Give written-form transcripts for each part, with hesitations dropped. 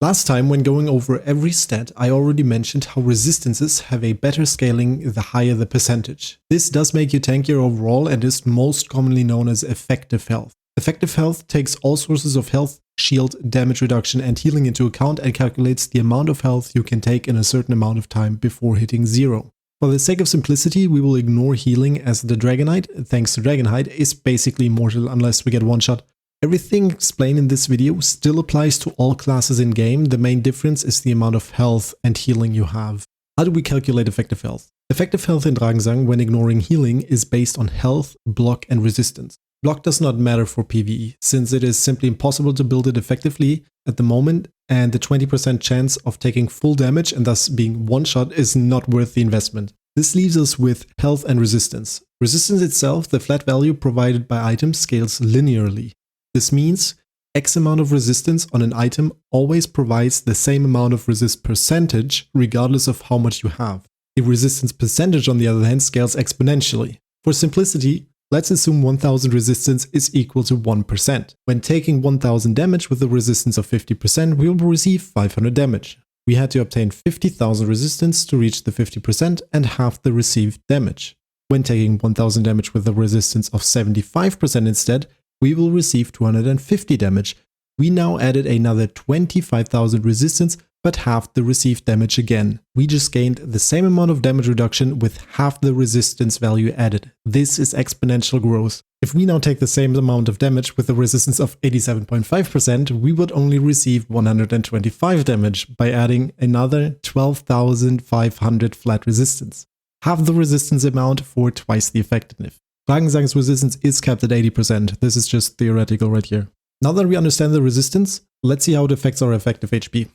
Last time, when going over every stat, I already mentioned how resistances have a better scaling the higher the percentage. This does make you tankier overall and is most commonly known as effective health. Effective health takes all sources of health, shield, damage reduction and healing into account and calculates the amount of health you can take in a certain amount of time before hitting 0. For the sake of simplicity, we will ignore healing as the Dragonite, thanks to Dragonhide, is basically immortal unless we get one shot. Everything explained in this video still applies to all classes in game. The main difference is the amount of health and healing you have. How do we calculate effective health? Effective health in Dragonsang when ignoring healing is based on health, block and resistance. Block does not matter for PvE, since it is simply impossible to build it effectively at the moment, and the 20% chance of taking full damage and thus being one-shot is not worth the investment. This leaves us with health and resistance. Resistance itself, the flat value provided by items, scales linearly. This means X amount of resistance on an item always provides the same amount of resist percentage regardless of how much you have. The resistance percentage on the other hand scales exponentially. For simplicity, let's assume 1000 resistance is equal to 1%. When taking 1000 damage with a resistance of 50%, we will receive 500 damage. We had to obtain 50,000 resistance to reach the 50% and half the received damage. When taking 1000 damage with a resistance of 75% instead, we will receive 250 damage. We now added another 25,000 resistance, but half the received damage again. We just gained the same amount of damage reduction with half the resistance value added. This is exponential growth. If we now take the same amount of damage with a resistance of 87.5%, we would only receive 125 damage by adding another 12,500 flat resistance. Half the resistance amount for twice the effectiveness. Dragonsang's resistance is capped at 80%. This is just theoretical right here. Now that we understand the resistance, let's see how it affects our effective HP.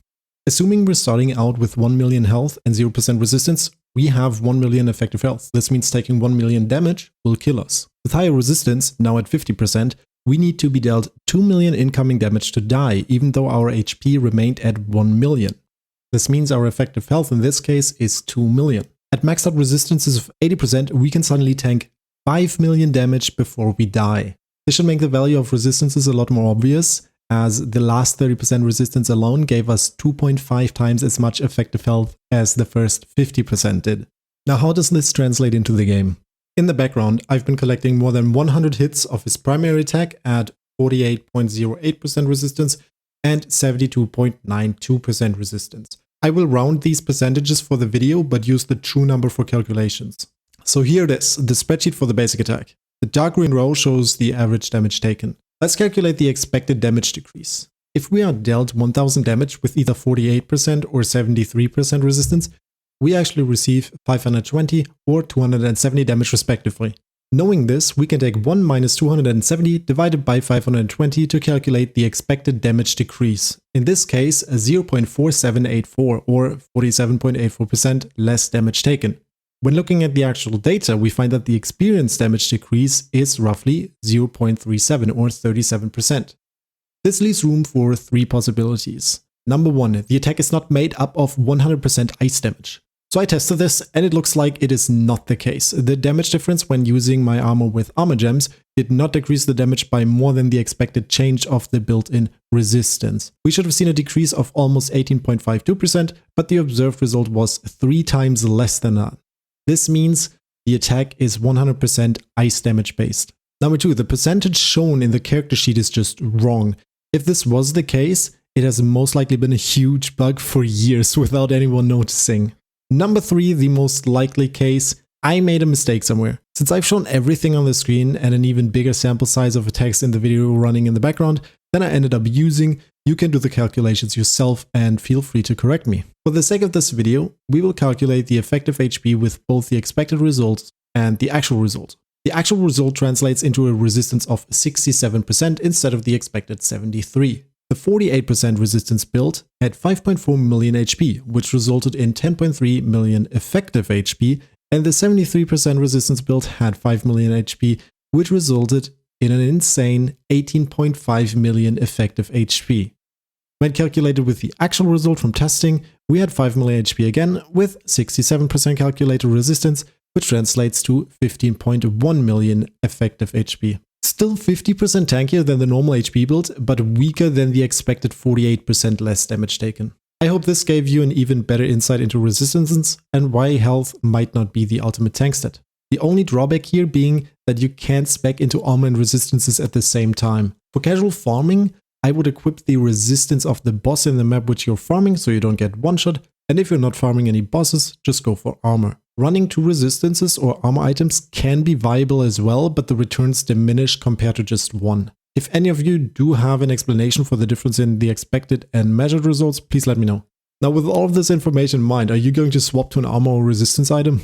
Assuming we're starting out with 1 million health and 0% resistance, we have 1 million effective health. This means taking 1 million damage will kill us. With higher resistance, now at 50%, we need to be dealt 2 million incoming damage to die, even though our HP remained at 1 million. This means our effective health in this case is 2 million. At maxed out resistances of 80%, we can suddenly tank 5 million damage before we die. This should make the value of resistances a lot more obvious, as the last 30% resistance alone gave us 2.5 times as much effective health as the first 50% did. Now how does this translate into the game? In the background, I've been collecting more than 100 hits of his primary attack at 48.08% resistance and 72.92% resistance. I will round these percentages for the video, but use the true number for calculations. So here it is, the spreadsheet for the basic attack. The dark green row shows the average damage taken. Let's calculate the expected damage decrease. If we are dealt 1000 damage with either 48% or 73% resistance, we actually receive 520 or 270 damage respectively. Knowing this, we can take 1 minus 270 divided by 520 to calculate the expected damage decrease. In this case, 0.4784 or 47.84% less damage taken. When looking at the actual data, we find that the experienced damage decrease is roughly 0.37 or 37%. This leaves room for 3 possibilities. Number 1, the attack is not made up of 100% ice damage. So I tested this and it looks like it is not the case. The damage difference when using my armor with armor gems did not decrease the damage by more than the expected change of the built-in resistance. We should have seen a decrease of almost 18.52%, but the observed result was 3 times less than that. This means the attack is 100% ice damage based. Number 2, the percentage shown in the character sheet is just wrong. If this was the case, it has most likely been a huge bug for years without anyone noticing. Number 3, the most likely case, I made a mistake somewhere. Since I've shown everything on the screen and an even bigger sample size of attacks in the video running in the background than I ended up using, you can do the calculations yourself and feel free to correct me. For the sake of this video, we will calculate the effective HP with both the expected result and the actual result. The actual result translates into a resistance of 67% instead of the expected 73%. The 48% resistance build had 5.4 million HP, which resulted in 10.3 million effective HP, and the 73% resistance build had 5 million HP, which resulted in an insane 18.5 million effective HP. When calculated with the actual result from testing, we had 5 million HP again with 67% calculated resistance, which translates to 15.1 million effective HP. Still 50% tankier than the normal HP build, but weaker than the expected 48% less damage taken. I hope this gave you an even better insight into resistances and why health might not be the ultimate tank stat. The only drawback here being that you can't spec into armor and resistances at the same time. For casual farming, I would equip the resistance of the boss in the map which you're farming so you don't get one-shot, and if you're not farming any bosses, just go for armor. Running 2 resistances or armor items can be viable as well, but the returns diminish compared to just 1. If any of you do have an explanation for the difference in the expected and measured results, please let me know. Now with all of this information in mind, are you going to swap to an armor or resistance item?